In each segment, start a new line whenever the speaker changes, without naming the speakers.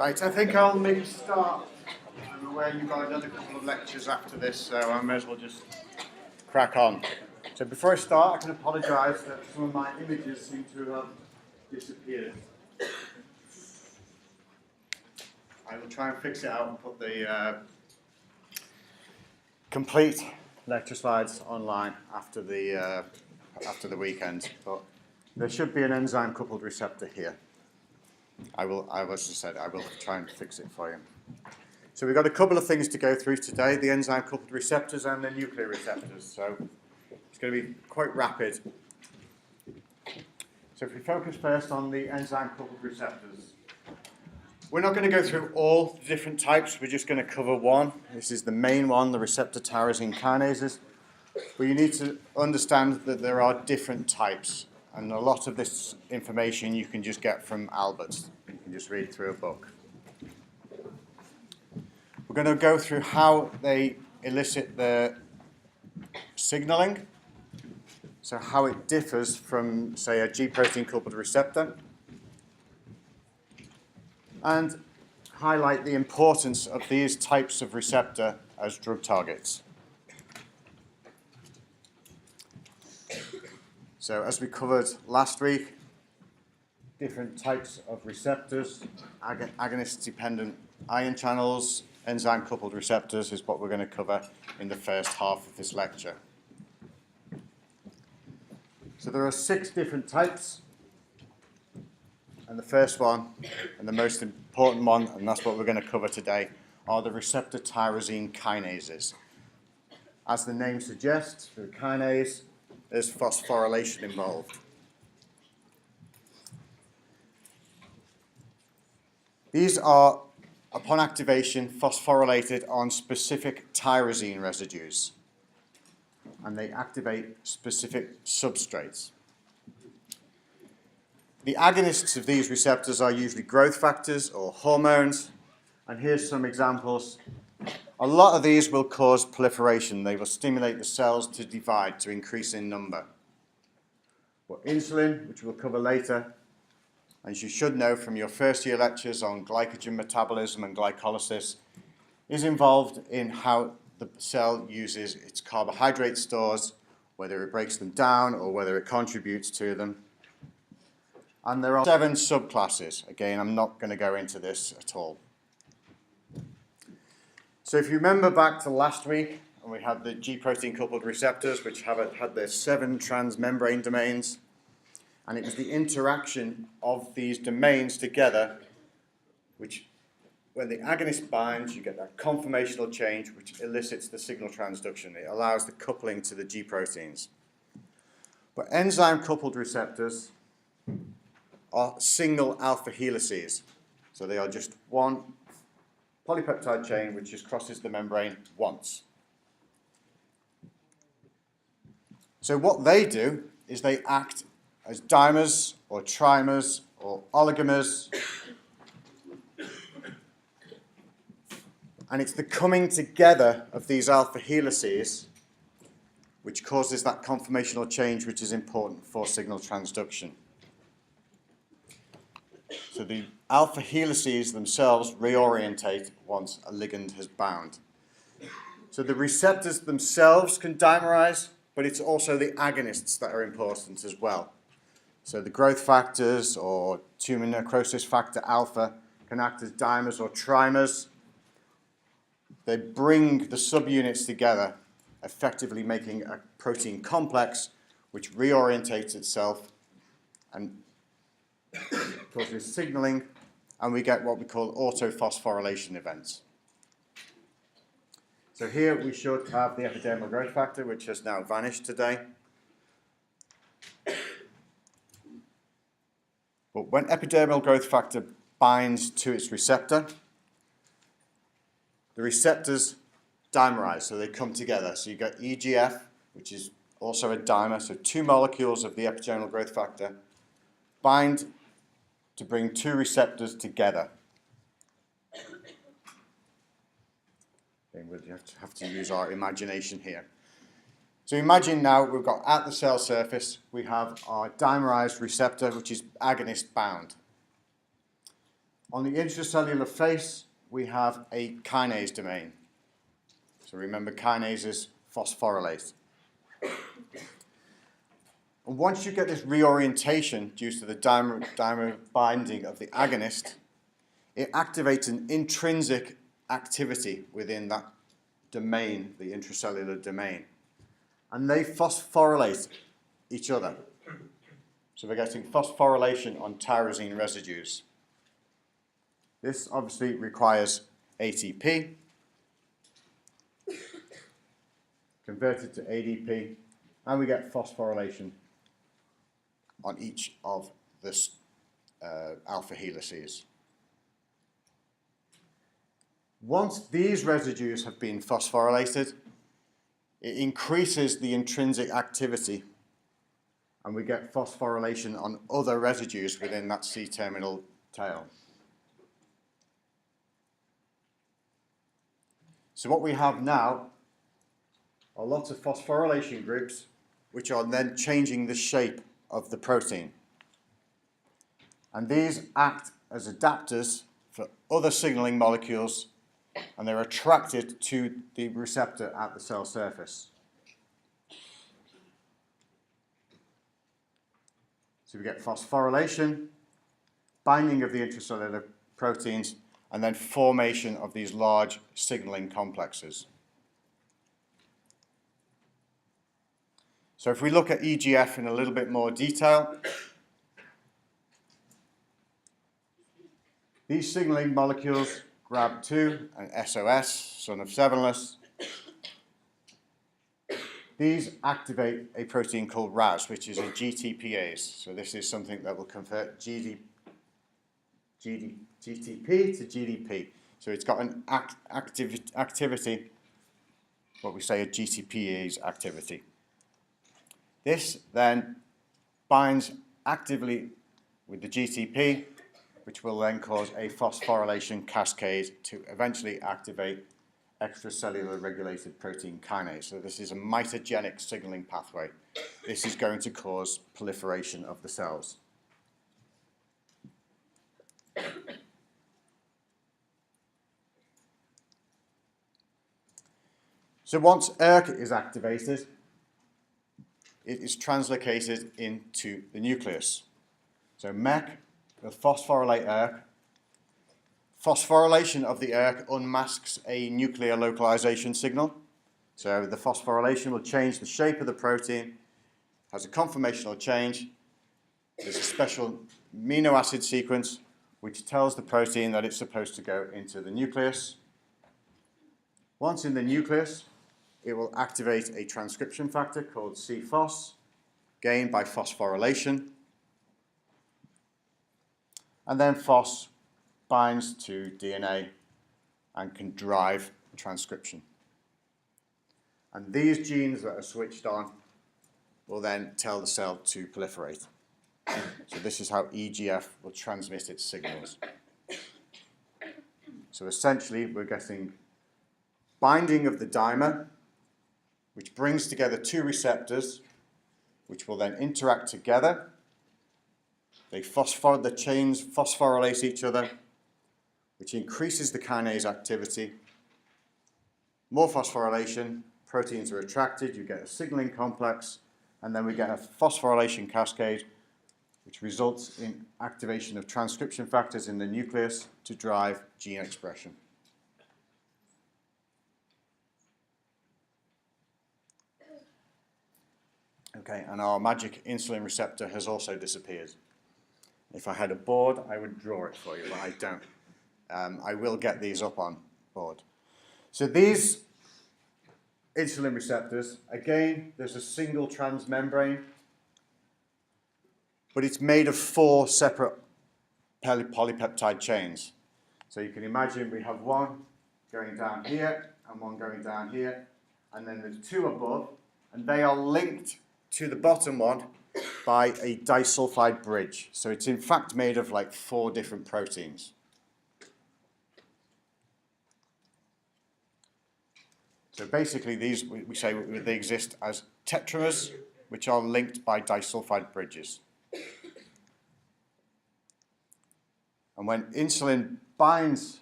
Right, I think I'll make a start. I'm aware you've got another couple of lectures after this, so I may as well just crack on. So before I start, I can apologise that some of my images seem to have disappeared. I will try and fix it out and put the complete lecture slides online after the weekend, but there should be an enzyme-coupled receptor here. I will try and fix it for you. So we've got a couple of things to go through today, the enzyme-coupled receptors and the nuclear receptors. So it's going to be quite rapid. So if we focus first on the enzyme-coupled receptors. We're not going to go through all the different types, we're just going to cover one. This is the main one, the receptor tyrosine kinases. But you need to understand that there are different types. And a lot of this information you can just get from Albert. You can just read through a book. We're going to go through how they elicit the signaling. So how it differs from, say, a G protein coupled receptor. And highlight the importance of these types of receptor as drug targets. So as we covered last week, different types of receptors, agonist-dependent ion channels, enzyme-coupled receptors is what we're going to cover in the first half of this lecture. So there are 6 different types, and the first one, and the most important one, and that's what we're going to cover today, are the receptor tyrosine kinases. As the name suggests, through kinase, there's phosphorylation involved. These are, upon activation, phosphorylated on specific tyrosine residues, and they activate specific substrates. The agonists of these receptors are usually growth factors or hormones, and here's some examples. A lot of these will cause proliferation. They will stimulate the cells to divide, to increase in number. But insulin, which we'll cover later, as you should know from your first year lectures on glycogen metabolism and glycolysis, is involved in how the cell uses its carbohydrate stores, whether it breaks them down or whether it contributes to them. And there are 7 subclasses. Again, I'm not going to go into this at all. So if you remember back to last week, and we had the G protein coupled receptors, which had their 7 transmembrane domains, and it was the interaction of these domains together, which, when the agonist binds, you get that conformational change, which elicits the signal transduction. It allows the coupling to the G proteins. But enzyme coupled receptors are single alpha helices, so they are just one polypeptide chain which just crosses the membrane once. So what they do is they act as dimers or trimers or oligomers, and it's the coming together of these alpha helices which causes that conformational change which is important for signal transduction. So the alpha helices themselves reorientate once a ligand has bound. So the receptors themselves can dimerize, but it's also the agonists that are important as well. So the growth factors or tumor necrosis factor alpha can act as dimers or trimers. They bring the subunits together, effectively making a protein complex which reorientates itself and causes signaling, and we get what we call autophosphorylation events. So here we should have the epidermal growth factor, which has now vanished today. But when epidermal growth factor binds to its receptor, the receptors dimerize, so they come together. So you get EGF, which is also a dimer, so 2 molecules of the epidermal growth factor bind to bring 2 receptors together. We'll have to use our imagination here. So imagine now we've got at the cell surface, we have our dimerized receptor, which is agonist bound. On the intracellular face, we have a kinase domain. So remember, kinases phosphorylate. And once you get this reorientation due to the dimer binding of the agonist, it activates an intrinsic activity within that domain, the intracellular domain. And they phosphorylate each other. So we're getting phosphorylation on tyrosine residues. This obviously requires ATP, converted to ADP, and we get phosphorylation on each of the alpha helices. Once these residues have been phosphorylated, it increases the intrinsic activity, and we get phosphorylation on other residues within that C-terminal tail. So what we have now are lots of phosphorylation groups which are then changing the shape of the protein. And these act as adapters for other signaling molecules, and they're attracted to the receptor at the cell surface. So we get phosphorylation, binding of the intracellular proteins, and then formation of these large signaling complexes. So if we look at EGF in a little bit more detail, these signaling molecules, GRAB2 and SOS, son of Sevenless, these activate a protein called RAS, which is a GTPase. So this is something that will convert GTP to GDP. So it's got an activity, what we say a GTPase activity. This then binds actively with the GTP, which will then cause a phosphorylation cascade to eventually activate extracellular regulated protein kinase. So this is a mitogenic signaling pathway. This is going to cause proliferation of the cells. So once ERK is activated, it is translocated into the nucleus. So MEK will phosphorylate ERK. Phosphorylation of the ERK unmasks a nuclear localization signal. So the phosphorylation will change the shape of the protein, has a conformational change. There's a special amino acid sequence which tells the protein that it's supposed to go into the nucleus. Once in the nucleus, it will activate a transcription factor called C-phos, gained by phosphorylation. And then phos binds to DNA and can drive transcription. And these genes that are switched on will then tell the cell to proliferate. So this is how EGF will transmit its signals. So essentially, we're getting binding of the dimer, which brings together two receptors, which will then interact together. The chains phosphorylate each other, which increases the kinase activity. More phosphorylation, proteins are attracted, you get a signaling complex, and then we get a phosphorylation cascade, which results in activation of transcription factors in the nucleus to drive gene expression. Okay, and our magic insulin receptor has also disappeared. If I had a board, I would draw it for you, but I don't. I will get these up on board. So these insulin receptors, again, there's a single transmembrane, but it's made of 4 separate polypeptide chains. So you can imagine we have one going down here and one going down here, and then there's 2 above, and they are linked to the bottom one by a disulfide bridge. So it's in fact made of like 4 different proteins. So basically these, we say they exist as tetramers, which are linked by disulfide bridges. And when insulin binds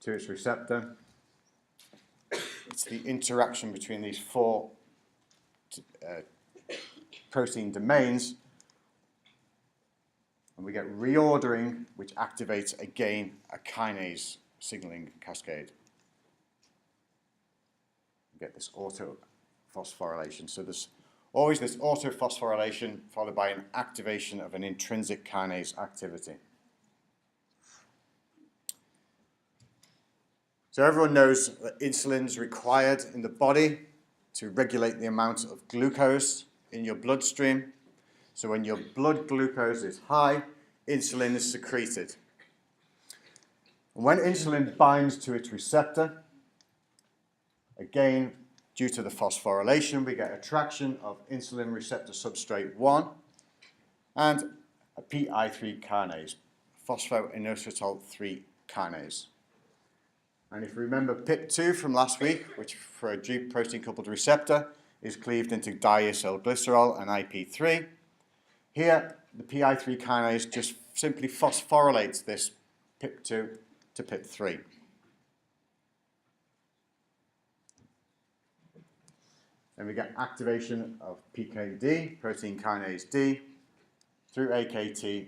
to its receptor, it's the interaction between these four protein domains, and we get reordering, which activates again a kinase signaling cascade. We get this autophosphorylation. So there's always this autophosphorylation followed by an activation of an intrinsic kinase activity. So everyone knows that insulin is required in the body to regulate the amount of glucose in your bloodstream. So when your blood glucose is high, insulin is secreted. And when insulin binds to its receptor, again, due to the phosphorylation, we get attraction of insulin receptor substrate 1 and a PI3 kinase, phosphoinositol 3 kinase. And if you remember PIP2 from last week, which for a G protein-coupled receptor is cleaved into diacylglycerol and IP3, here the PI3 kinase just simply phosphorylates this PIP2 to PIP3. Then we get activation of PKD, protein kinase D, through AKT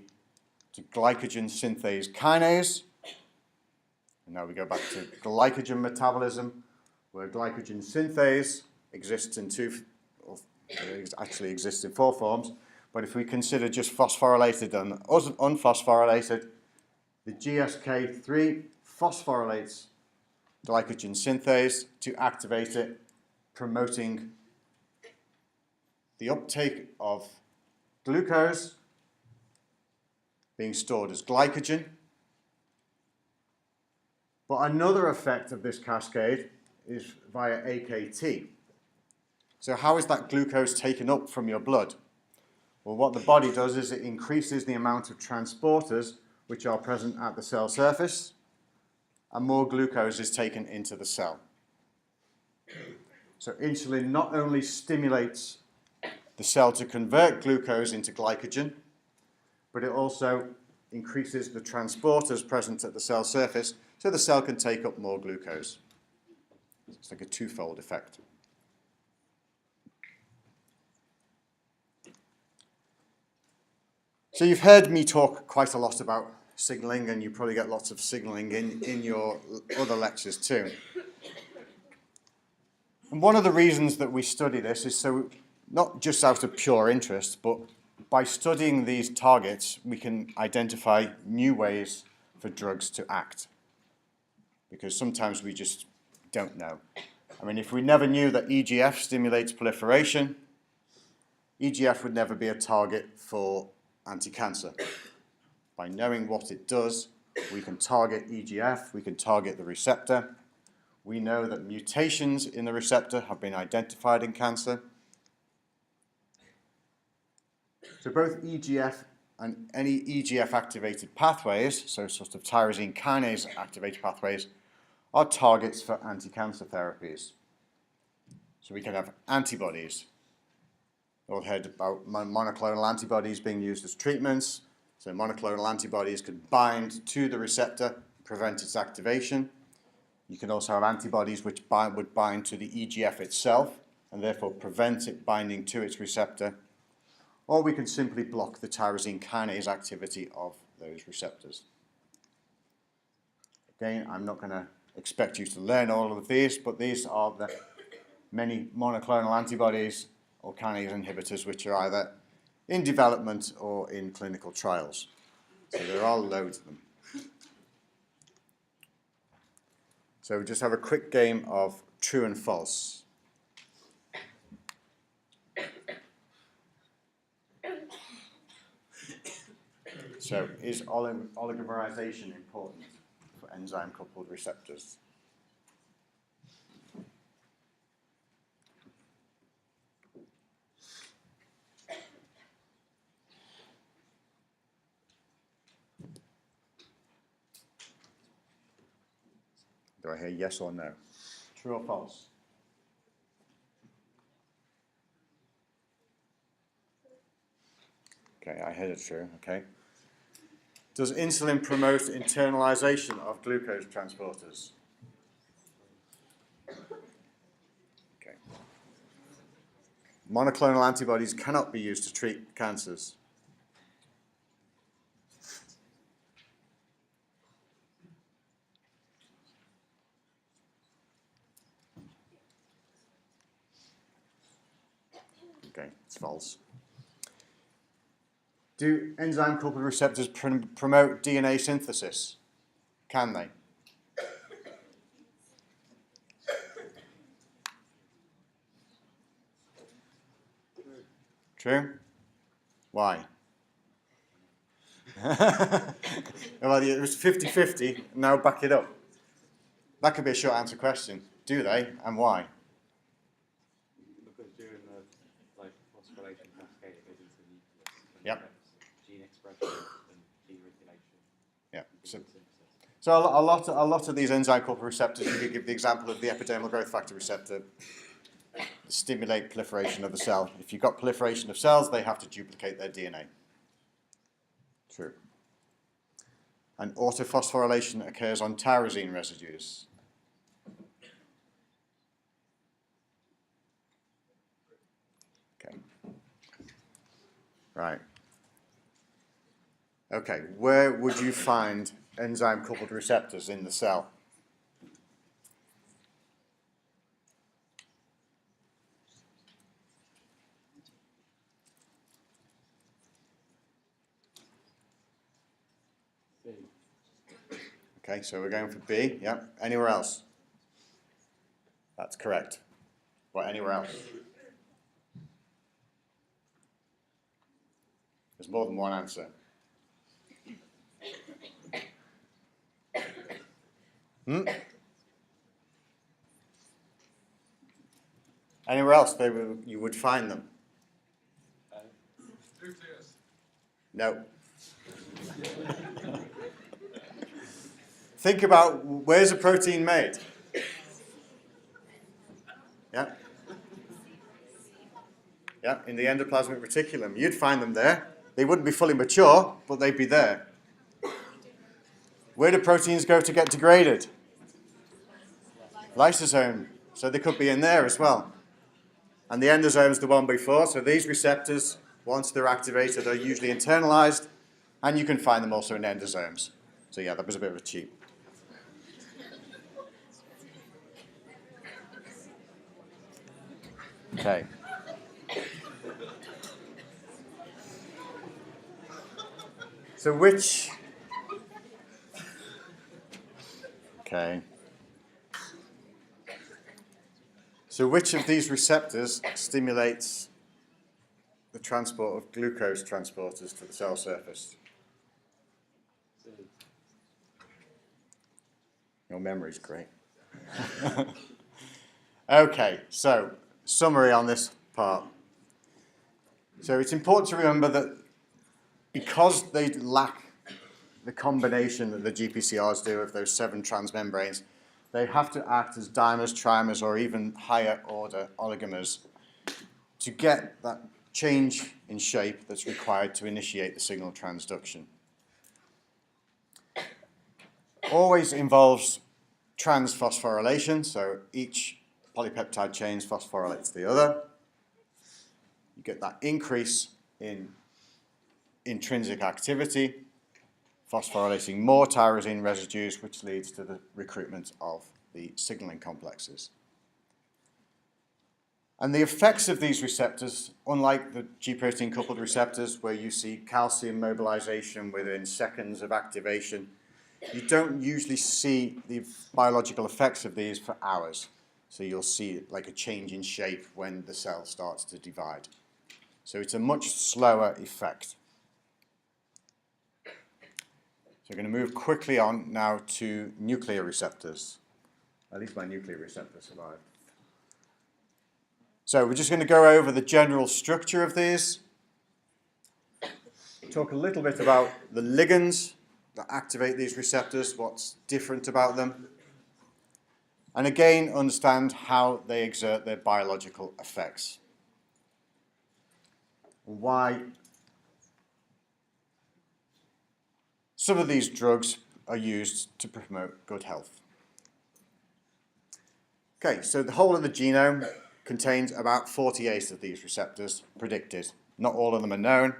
to glycogen synthase kinase. And now we go back to glycogen metabolism, where glycogen synthase exists in actually exists in 4 forms. But if we consider just phosphorylated and unphosphorylated, the GSK3 phosphorylates glycogen synthase to activate it, promoting the uptake of glucose being stored as glycogen. But another effect of this cascade is via AKT. So how is that glucose taken up from your blood? Well, what the body does is it increases the amount of transporters which are present at the cell surface, and more glucose is taken into the cell. So insulin not only stimulates the cell to convert glucose into glycogen, but it also increases the transporters present at the cell surface so the cell can take up more glucose. It's like a twofold effect. So you've heard me talk quite a lot about signaling, and you probably get lots of signaling in your other lectures too. And one of the reasons that we study this is so not just out of pure interest, but by studying these targets, we can identify new ways for drugs to act. Because sometimes we just don't know. I mean, if we never knew that EGF stimulates proliferation, EGF would never be a target for anti-cancer. By knowing what it does, we can target EGF, we can target the receptor. We know that mutations in the receptor have been identified in cancer. So both EGF and any EGF-activated pathways, so sort of tyrosine kinase-activated pathways, are targets for anti-cancer therapies. So we can have antibodies. You've all heard about monoclonal antibodies being used as treatments. So monoclonal antibodies can bind to the receptor, prevent its activation. You can also have antibodies which would bind to the EGF itself and therefore prevent it binding to its receptor. Or we can simply block the tyrosine kinase activity of those receptors. Again, I'm not going to expect you to learn all of these, but these are the many monoclonal antibodies or kinase inhibitors which are either in development or in clinical trials. So there are loads of them. So we just have a quick game of true and false. So is oligomerization important for enzyme-coupled receptors? Do I hear yes or no? True or false? Okay, I heard it true, okay. Does insulin promote internalization of glucose transporters? Okay. Monoclonal antibodies cannot be used to treat cancers. Okay, it's false. Do enzyme-coupled receptors promote DNA synthesis? Can they? True? Why? Well, it was 50-50, now back it up. That could be a short answer question. Do they, and why?
Because during the phosphorylation cascade, it goes into the nucleus.
Yep.
Gene expression and gene regulation.
Yeah. So a lot of these enzyme-coupled receptors, you could give the example of the epidermal growth factor receptor, stimulate proliferation of the cell. If you've got proliferation of cells, they have to duplicate their DNA. True. And autophosphorylation occurs on tyrosine residues. Okay. Right. Okay, where would you find enzyme-coupled receptors in the cell?
B.
Okay, so we're going for B, yeah. Anywhere else? That's correct. What, anywhere else? There's more than one answer. Anywhere else you would find them? No. Think about, where's a protein made? Yeah? Yeah, in the endoplasmic reticulum. You'd find them there. They wouldn't be fully mature, but they'd be there. Where do proteins go to get degraded? Lysosome. So they could be in there as well. And the endosome's the one before, so these receptors, once they're activated, are usually internalized, and you can find them also in endosomes. So yeah, that was a bit of a cheat. Okay. So which... Okay. So which of these receptors stimulates the transport of glucose transporters to the cell surface?
C.
Your memory's great. Okay, so summary on this part. So it's important to remember that because they lack the combination that the GPCRs do of those 7 transmembranes, they have to act as dimers, trimers, or even higher order oligomers to get that change in shape that's required to initiate the signal transduction. Always involves transphosphorylation, so each polypeptide chain phosphorylates the other. You get that increase in intrinsic activity, phosphorylating more tyrosine residues, which leads to the recruitment of the signaling complexes. And the effects of these receptors, unlike the G-protein coupled receptors where you see calcium mobilization within seconds of activation, you don't usually see the biological effects of these for hours. So you'll see like a change in shape when the cell starts to divide. So it's a much slower effect. So we're going to move quickly on now to nuclear receptors. At least my nuclear receptor survived. So we're just going to go over the general structure of these. Talk a little bit about the ligands that activate these receptors, what's different about them. And again, understand how they exert their biological effects. Why some of these drugs are used to promote good health. Okay, so the whole of the genome contains about 48 of these receptors predicted. Not all of them are known.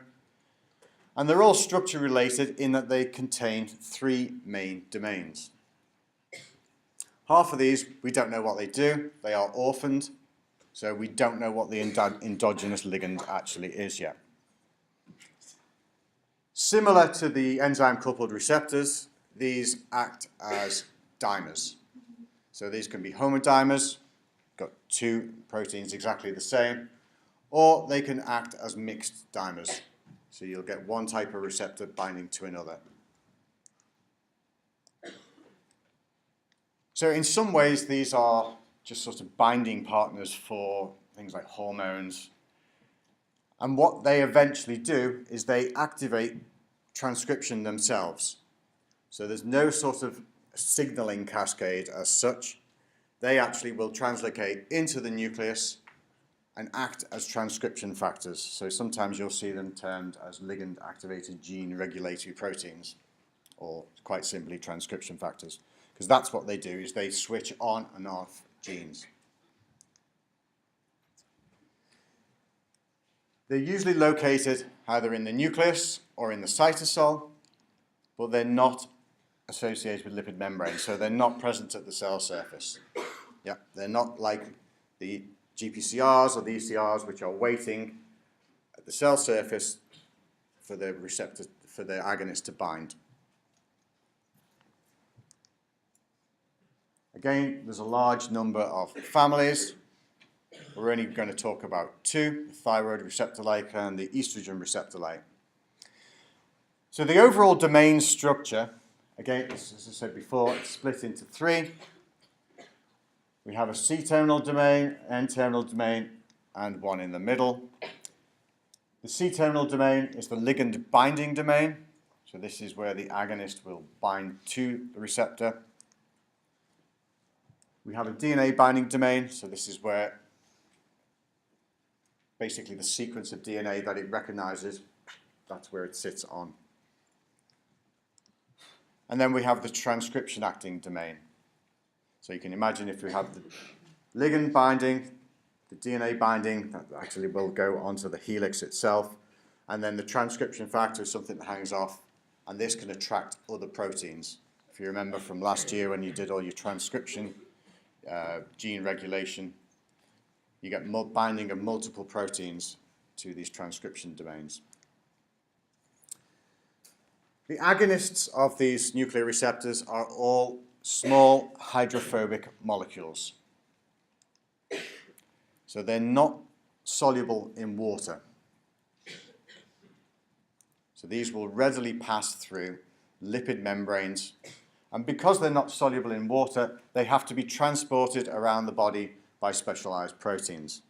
And they're all structure related in that they contain 3 main domains. Half of these, we don't know what they do. They are orphaned, so we don't know what the endogenous ligand actually is yet. Similar to the enzyme-coupled receptors, these act as dimers. So these can be homodimers, got 2 proteins exactly the same, or they can act as mixed dimers. So you'll get one type of receptor binding to another. So in some ways, these are just sort of binding partners for things like hormones. And what they eventually do is they activate transcription themselves. So there's no sort of signaling cascade as such. They actually will translocate into the nucleus and act as transcription factors. So sometimes you'll see them termed as ligand-activated gene regulatory proteins, or quite simply transcription factors, because that's what they do, is they switch on and off genes. They're usually located either in the nucleus or in the cytosol, but they're not associated with lipid membranes, so they're not present at the cell surface. Yeah, they're not like the GPCRs or the ECRs, which are waiting at the cell surface for the receptor, for the agonist to bind. Again, there's a large number of families. We're only going to talk about 2, the thyroid receptor-like and the estrogen receptor-like. So the overall domain structure, again, as I said before, it's split into 3. We have a C-terminal domain, N-terminal domain, and one in the middle. The C-terminal domain is the ligand binding domain. So this is where the agonist will bind to the receptor. We have a DNA binding domain, so this is where basically the sequence of DNA that it recognizes, that's where it sits on. And then we have the transcription acting domain. So you can imagine if we have the ligand binding, the DNA binding, that actually will go onto the helix itself, and then the transcription factor is something that hangs off, and this can attract other proteins. If you remember from last year when you did all your transcription, gene regulation, you get binding of multiple proteins to these transcription domains. The agonists of these nuclear receptors are all small hydrophobic molecules. So they're not soluble in water. So these will readily pass through lipid membranes. And because they're not soluble in water, they have to be transported around the body by specialized proteins.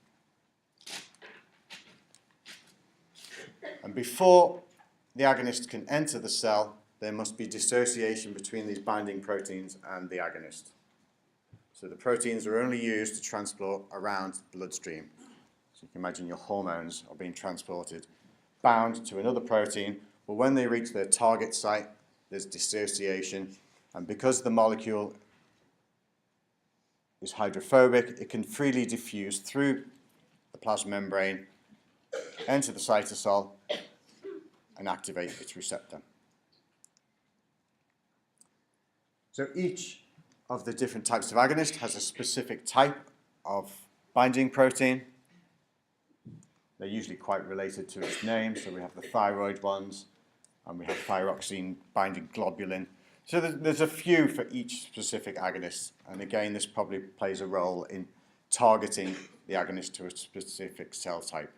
And before the agonist can enter the cell, there must be dissociation between these binding proteins and the agonist. So the proteins are only used to transport around the bloodstream. So you can imagine your hormones are being transported, bound to another protein, but when they reach their target site, there's dissociation. And because the molecule is hydrophobic, it can freely diffuse through the plasma membrane, enter the cytosol, and activate its receptor. So each of the different types of agonist has a specific type of binding protein. They're usually quite related to its name. So we have the thyroid ones, and we have thyroxine binding globulin. So there's a few for each specific agonist. And again, this probably plays a role in targeting the agonist to a specific cell type.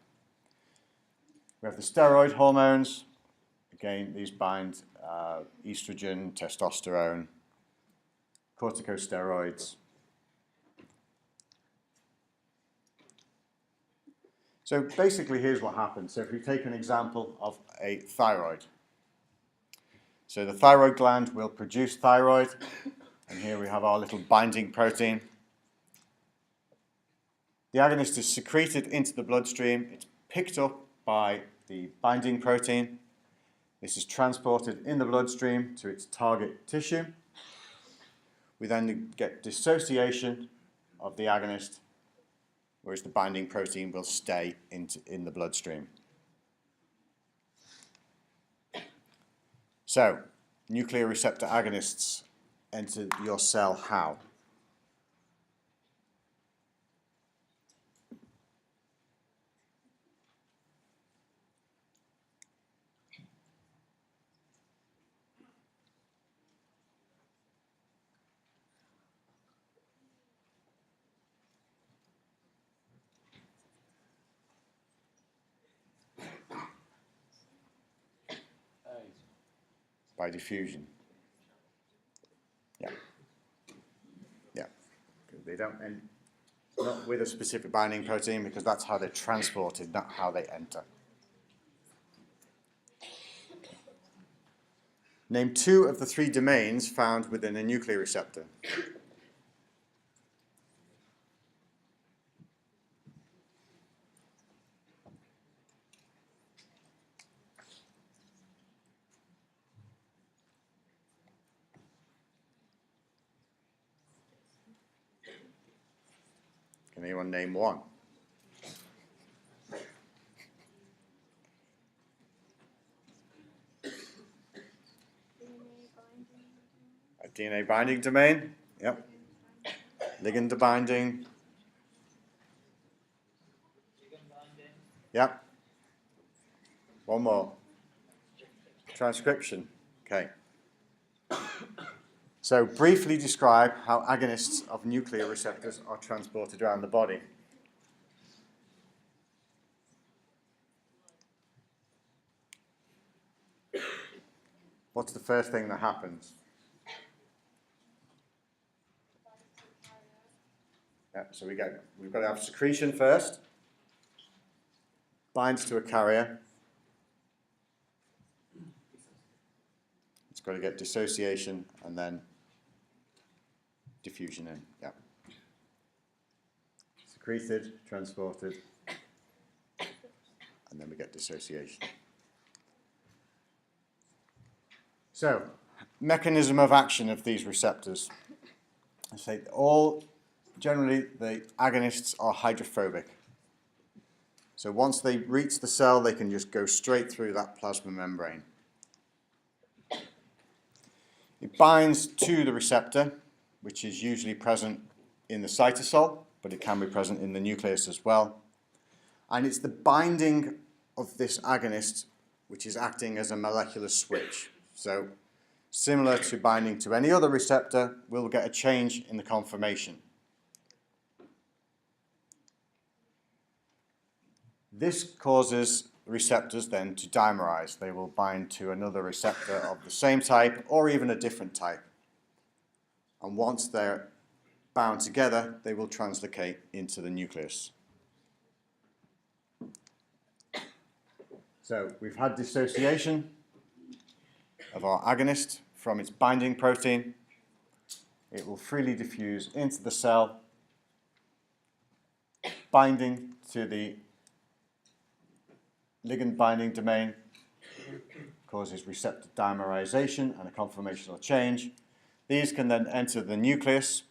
We have the steroid hormones. Again, these bind estrogen, testosterone, corticosteroids. So basically, here's what happens. So if we take an example of a thyroid. So the thyroid gland will produce thyroid, and here we have our little binding protein. The agonist is secreted into the bloodstream. It's picked up by the binding protein. This is transported in the bloodstream to its target tissue. We then get dissociation of the agonist, whereas the binding protein will stay in the bloodstream. So, nuclear receptor agonists enter your cell how? By diffusion. Yeah. Yeah. They don't end not with a specific binding protein because that's how they're transported, not how they enter. Name 2 of the 3 domains found within a nuclear receptor. Can anyone name 1? A DNA binding domain? Yep. Ligand binding? Yep. 1 more. Transcription. Okay. So briefly describe how agonists of nuclear receptors are transported around the body. What's the first thing that happens? Yeah, so we've got to have secretion first, binds to a carrier, it's got to get dissociation and then diffusion in. Yeah. Secreted, transported, and then we get dissociation. So, mechanism of action of these receptors. I say generally the agonists are hydrophobic. So once they reach the cell, they can just go straight through that plasma membrane. It binds to the receptor, which is usually present in the cytosol, but it can be present in the nucleus as well. And it's the binding of this agonist which is acting as a molecular switch. So, similar to binding to any other receptor, we'll get a change in the conformation. This causes receptors then to dimerize. They will bind to another receptor of the same type or even a different type. And once they're bound together, they will translocate into the nucleus. So we've had dissociation of our agonist from its binding protein. It will freely diffuse into the cell, binding to the ligand binding domain, causes receptor dimerization and a conformational change. These can then enter the nucleus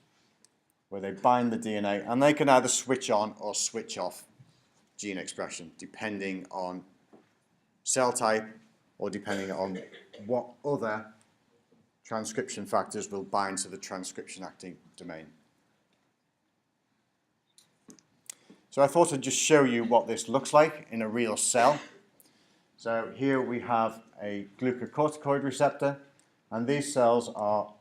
where they bind the DNA, and they can either switch on or switch off gene expression depending on cell type or depending on what other transcription factors will bind to the transcription acting domain. So I thought I'd just show you what this looks like in a real cell. So here we have a glucocorticoid receptor, and these cells are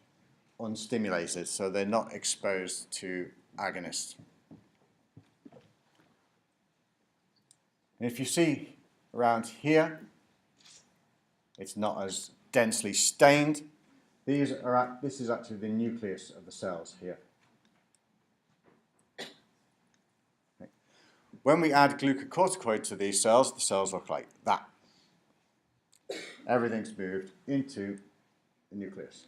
unstimulated, so they're not exposed to agonists. And if you see around here, it's not as densely stained. This is actually the nucleus of the cells here. Okay. When we add glucocorticoid to these cells, the cells look like that. Everything's moved into the nucleus.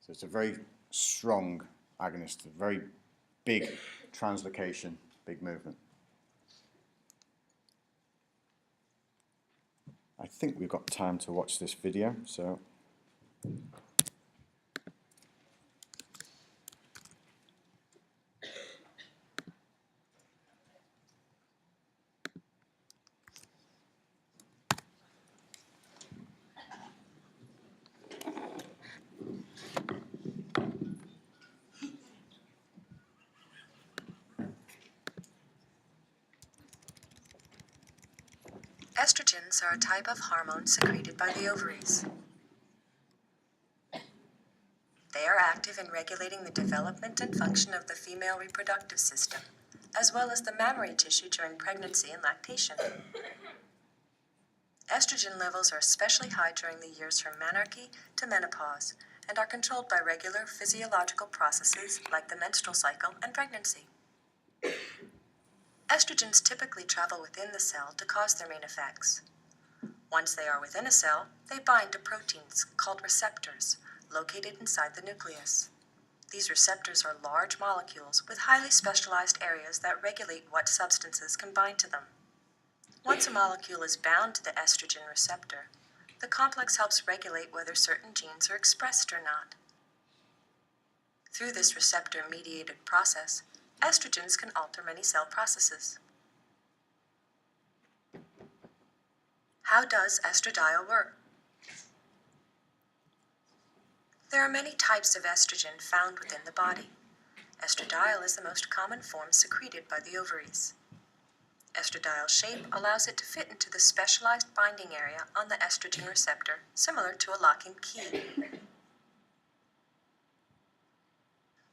So it's a very strong agonist, a very big translocation, big movement. I think we've got time to watch this video, so.
Estrogens are a type of hormone secreted by the ovaries. They are active in regulating the development and function of the female reproductive system, as well as the mammary tissue during pregnancy and lactation. Estrogen levels are especially high during the years from menarche to menopause and are controlled by regular physiological processes like the menstrual cycle and pregnancy. Estrogens typically travel within the cell to cause their main effects. Once they are within a cell, they bind to proteins called receptors, located inside the nucleus. These receptors are large molecules with highly specialized areas that regulate what substances can bind to them. Once a molecule is bound to the estrogen receptor, the complex helps regulate whether certain genes are expressed or not. Through this receptor-mediated process, estrogens can alter many cell processes. How does estradiol work? There are many types of estrogen found within the body. Estradiol is the most common form secreted by the ovaries. Estradiol's shape allows it to fit into the specialized binding area on the estrogen receptor, similar to a lock and key.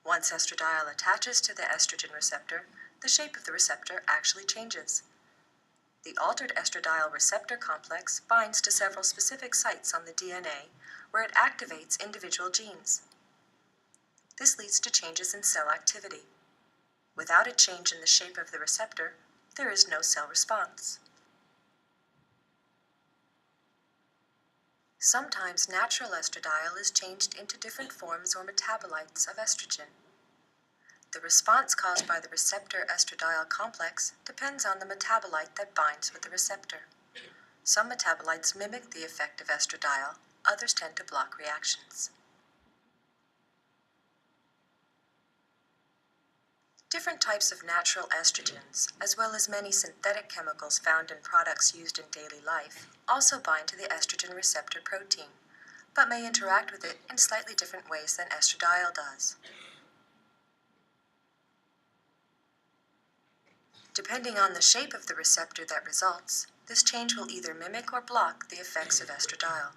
Once estradiol attaches to the estrogen receptor, the shape of the receptor actually changes. The altered estradiol receptor complex binds to several specific sites on the DNA, where it activates individual genes. This leads to changes in cell activity. Without a change in the shape of the receptor, there is no cell response. Sometimes natural estradiol is changed into different forms or metabolites of estrogen. The response caused by the receptor estradiol complex depends on the metabolite that binds with the receptor. Some metabolites mimic the effect of estradiol, others tend to block reactions. Different types of natural estrogens, as well as many synthetic chemicals found in products used in daily life, also bind to the estrogen receptor protein, but may interact with it in slightly different ways than estradiol does. Depending on the shape of the receptor that results, this change will either mimic or block the effects of estradiol.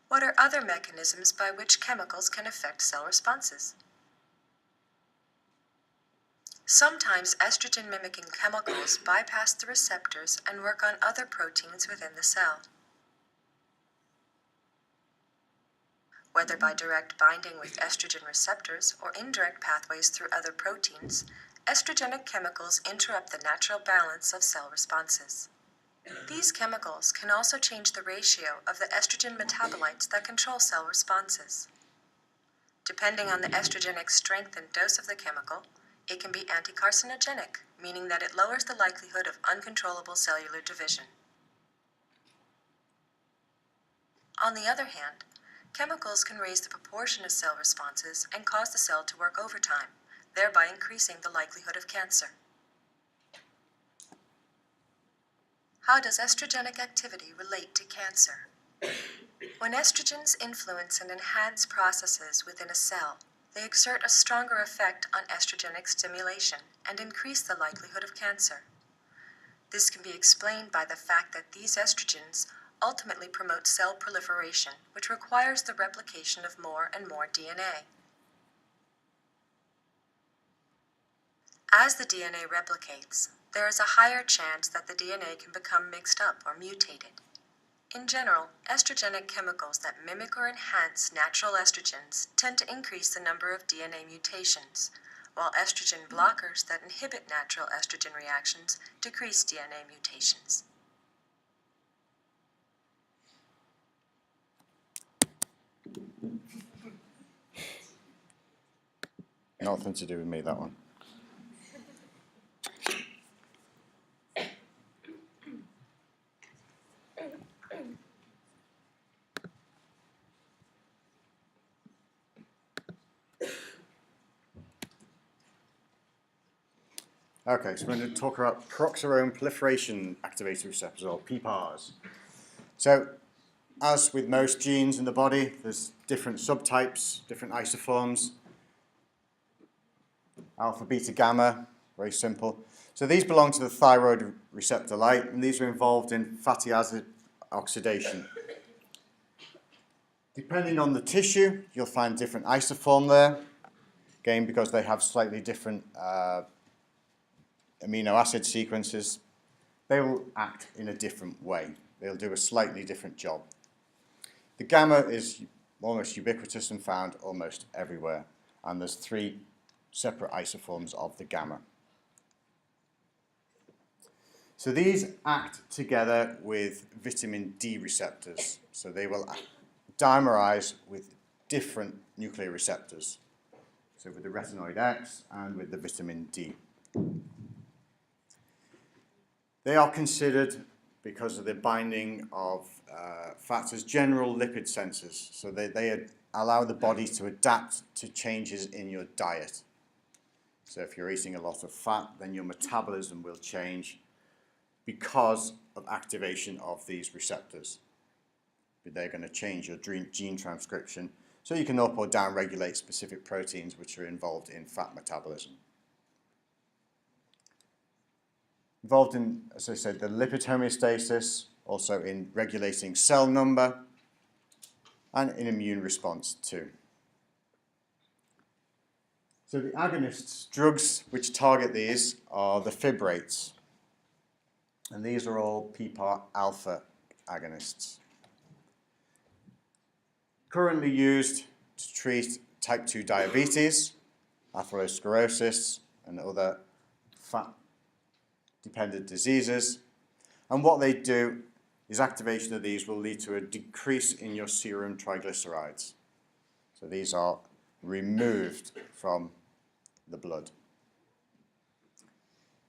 What are other mechanisms by which chemicals can affect cell responses? Sometimes estrogen-mimicking chemicals bypass the receptors and work on other proteins within the cell. Whether by direct binding with estrogen receptors or indirect pathways through other proteins, estrogenic chemicals interrupt the natural balance of cell responses. These chemicals can also change the ratio of the estrogen metabolites that control cell responses. Depending on the estrogenic strength and dose of the chemical, it can be anticarcinogenic, meaning that it lowers the likelihood of uncontrollable cellular division. On the other hand, chemicals can raise the proportion of cell responses and cause the cell to work overtime, thereby increasing the likelihood of cancer. How does estrogenic activity relate to cancer? When estrogens influence and enhance processes within a cell, they exert a stronger effect on estrogenic stimulation and increase the likelihood of cancer. This can be explained by the fact that these estrogens ultimately promote cell proliferation, which requires the replication of more and more DNA. As the DNA replicates, there is a higher chance that the DNA can become mixed up or mutated. In general, estrogenic chemicals that mimic or enhance natural estrogens tend to increase the number of DNA mutations, while estrogen blockers that inhibit natural estrogen reactions decrease DNA mutations.
Nothing to do with me, that one. Okay, so we're going to talk about peroxisome proliferation activator receptors, or PPARs. So, as with most genes in the body, there's different subtypes, different isoforms. Alpha, beta, gamma, very simple. So these belong to the thyroid receptor light, and these are involved in fatty acid oxidation. Depending on the tissue, you'll find different isoform there, again because they have slightly different amino acid sequences. They will act in a different way. They'll do a slightly different job. The gamma is almost ubiquitous and found almost everywhere, and there's 3 separate isoforms of the gamma. So these act together with vitamin D receptors. So they will dimerize with different nuclear receptors. So with the retinoid X and with the vitamin D. They are considered, because of the binding of fats, as general lipid sensors. So they allow the body to adapt to changes in your diet. So if you're eating a lot of fat, then your metabolism will change because of activation of these receptors. They're going to change your gene transcription, so you can up or down regulate specific proteins which are involved in fat metabolism. Involved in, as I said, the lipid homeostasis, also in regulating cell number, and in immune response too. So the agonists, drugs which target these, are the fibrates. And these are all PPAR alpha agonists. Currently used to treat type 2 diabetes, atherosclerosis, and other fat-dependent diseases. And what they do is activation of these will lead to a decrease in your serum triglycerides. So these are removed from the blood.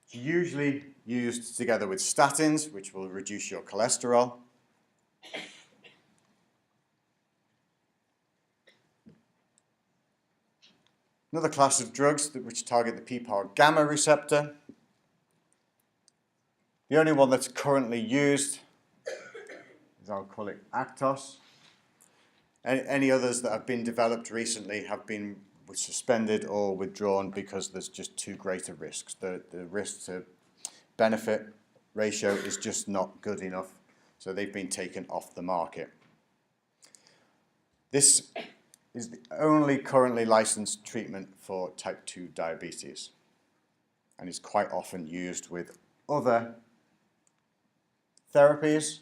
It's usually used together with statins, which will reduce your cholesterol. Another class of drugs which target the PPAR gamma receptor. The only one that's currently used is, I'll call it Actos. Any others that have been developed recently have been suspended or withdrawn because there's just too great a risk. The risk to benefit ratio is just not good enough, so they've been taken off the market. This is the only currently licensed treatment for type 2 diabetes, and is quite often used with other therapies.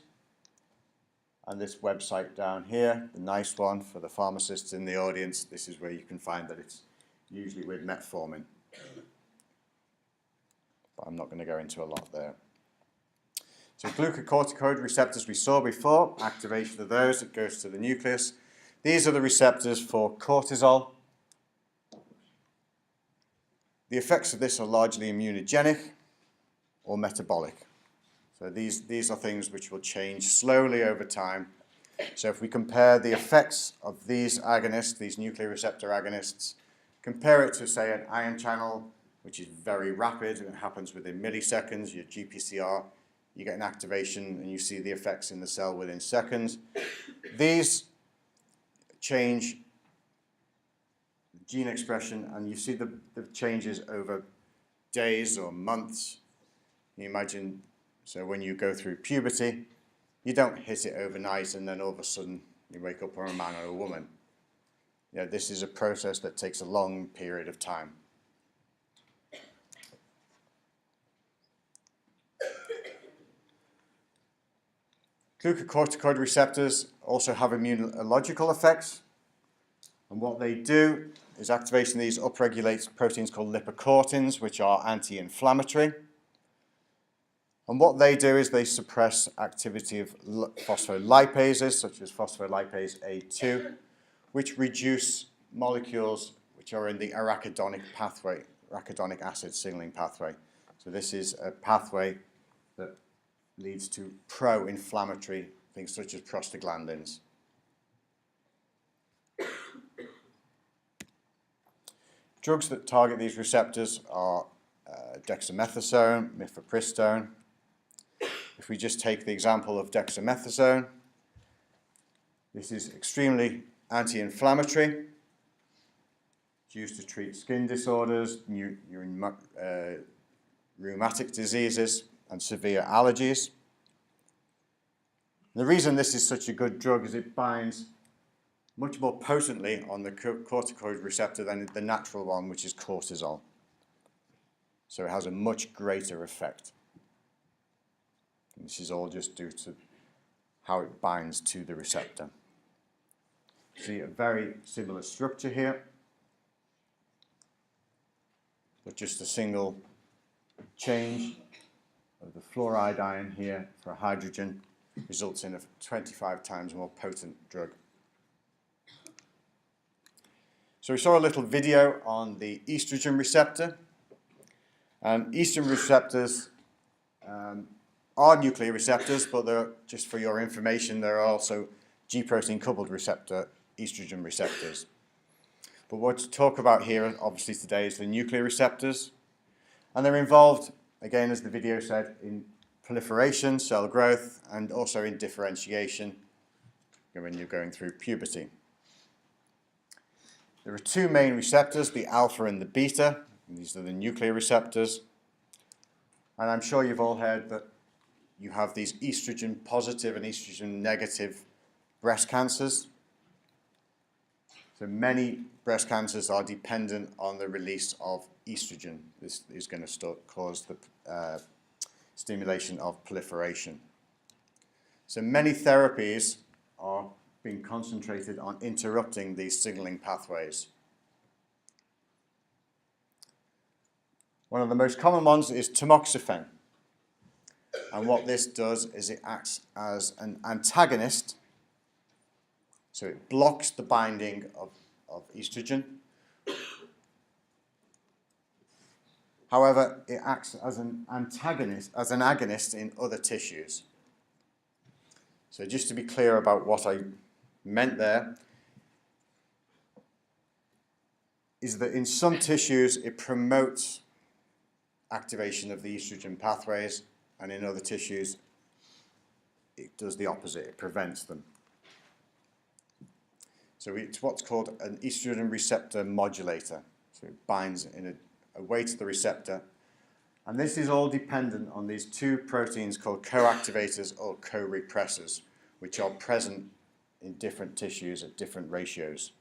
And this website down here, the nice one for the pharmacists in the audience, this is where you can find that it's usually with metformin. But I'm not going to go into a lot there. So glucocorticoid receptors we saw before, activation of those, it goes to the nucleus. These are the receptors for cortisol. The effects of this are largely immunogenic or metabolic. So these are things which will change slowly over time. So if we compare the effects of these agonists, these nuclear receptor agonists, compare it to, say, an ion channel, which is very rapid and it happens within milliseconds, your GPCR, you get an activation and you see the effects in the cell within seconds. These change gene expression and you see the changes over days or months. You imagine, so when you go through puberty, you don't hit it overnight and then all of a sudden you wake up or a man or a woman. You know, this is a process that takes a long period of time. Glucocorticoid receptors also have immunological effects, and what they do is activation of these upregulates proteins called lipocortins, which are anti-inflammatory. And what they do is they suppress activity of phospholipases, such as phospholipase A2, which reduce molecules which are in the arachidonic pathway, arachidonic acid signaling pathway. So this is a pathway that leads to pro-inflammatory things such as prostaglandins. Drugs that target these receptors are dexamethasone, mifepristone. If we just take the example of dexamethasone, this is extremely anti-inflammatory. It's used to treat skin disorders, rheumatic diseases, and severe allergies. The reason this is such a good drug is it binds much more potently on the corticoid receptor than the natural one, which is cortisol. So it has a much greater effect. And this is all just due to how it binds to the receptor. See a very similar structure here, but just a single change of the fluoride ion here for a hydrogen results in a 25 times more potent drug. So we saw a little video on the estrogen receptor. Estrogen receptors are nuclear receptors, but they're, just for your information, there are also G protein coupled receptor estrogen receptors. But what to talk about here, obviously today, is the nuclear receptors. And they're involved, again, as the video said, in proliferation, cell growth, and also in differentiation when you're going through puberty. There are two main receptors, the alpha and the beta. And these are the nuclear receptors. And I'm sure you've all heard that you have these estrogen positive and estrogen negative breast cancers. So many breast cancers are dependent on the release of estrogen. This is going to cause the stimulation of proliferation. So many therapies are being concentrated on interrupting these signaling pathways. One of the most common ones is tamoxifen. And what this does is it acts as an antagonist. So it blocks the binding of estrogen. However, it acts as an antagonist, as an agonist in other tissues. So just to be clear about what I meant there, is that in some tissues it promotes activation of the estrogen pathways, and in other tissues it does the opposite, it prevents them. So it's what's called an estrogen receptor modulator. So it binds in a way to the receptor. And this is all dependent on these two proteins called co-activators or co-repressors, which are present in different tissues at different ratios.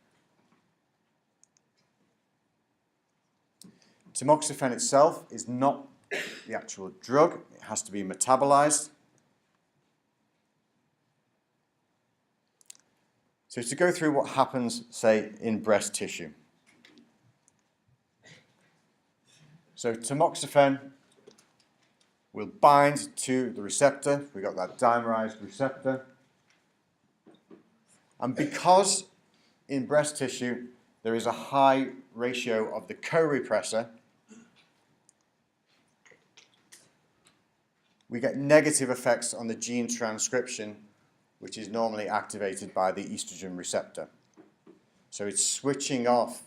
Tamoxifen itself is not the actual drug. It has to be metabolized. So to go through what happens, say, in breast tissue. So tamoxifen will bind to the receptor. We've got that dimerized receptor. And because in breast tissue there is a high ratio of the co-repressor, we get negative effects on the gene transcription, which is normally activated by the estrogen receptor. So it's switching off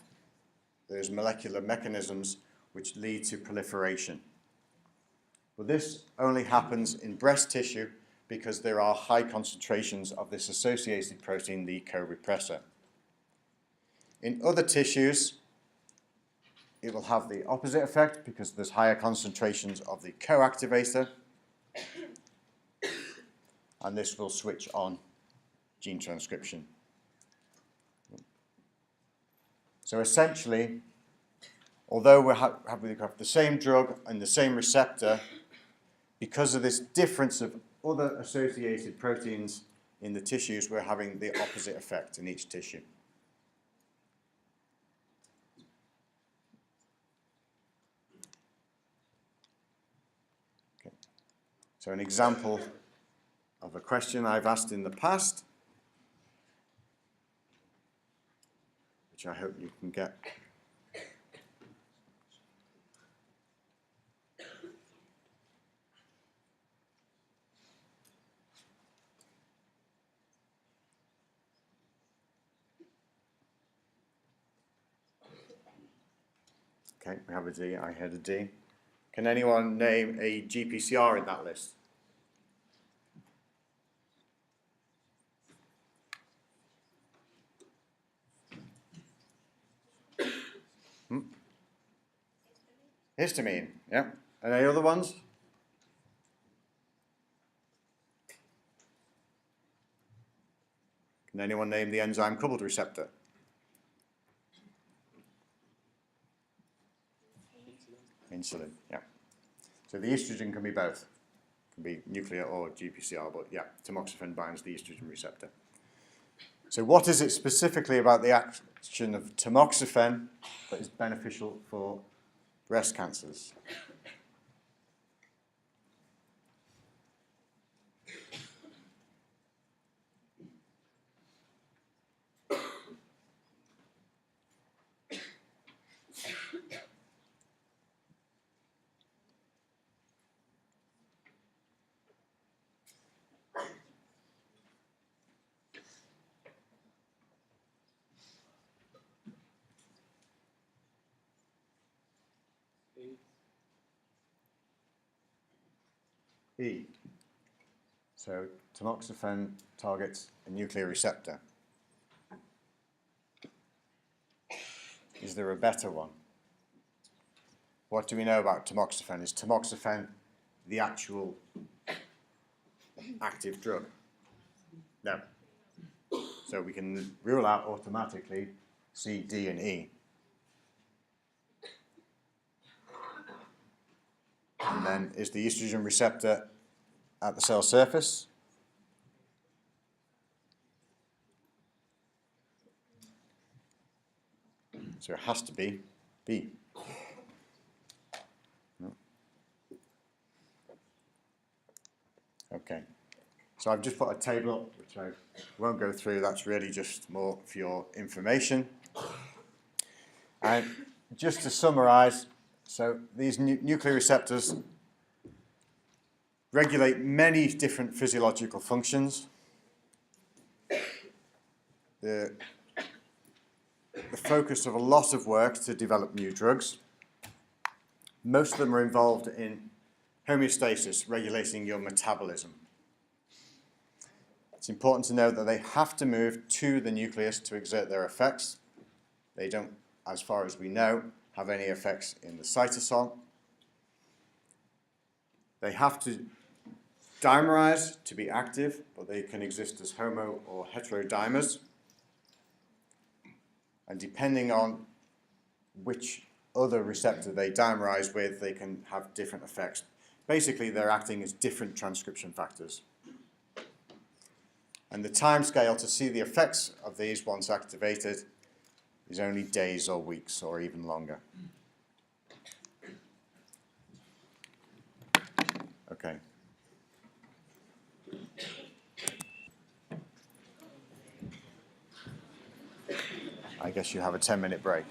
those molecular mechanisms which lead to proliferation. Well, this only happens in breast tissue because there are high concentrations of this associated protein, the co-repressor. In other tissues, it will have the opposite effect because there's higher concentrations of the co-activator, and this will switch on gene transcription. So essentially, although we have the same drug and the same receptor, because of this difference of other associated proteins in the tissues, we're having the opposite effect in each tissue. Okay. So an example of a question I've asked in the past, which I hope you can get. Okay, we have a D, I had a D. Can anyone name a GPCR in that list? Histamine, yeah. And any other ones? Can anyone name the enzyme coupled receptor? Insulin, yeah. So the estrogen can be both. It can be nuclear or GPCR, but yeah, tamoxifen binds the estrogen receptor. So what is it specifically about the action of tamoxifen that is beneficial for breast cancers? E. So tamoxifen targets a nuclear receptor. Is there a better one? What do we know about tamoxifen? Is tamoxifen the actual active drug? No. So we can rule out automatically C, D, and E. And then is the estrogen receptor at the cell surface? So it has to be B. No. Okay. So I've just put a table up, which I won't go through. That's really just more for your information. And just to summarize, so these nuclear receptors regulate many different physiological functions. The focus of a lot of work to develop new drugs. Most of them are involved in homeostasis, regulating your metabolism. It's important to note that they have to move to the nucleus to exert their effects. They don't, as far as we know, have any effects in the cytosol. They have to dimerize to be active, but they can exist as homo or heterodimers. And depending on which other receptor they dimerize with, they can have different effects. Basically, they're acting as different transcription factors. And the time scale to see the effects of these once activated is only days or weeks or even longer. Okay. I guess you have a 10-minute break.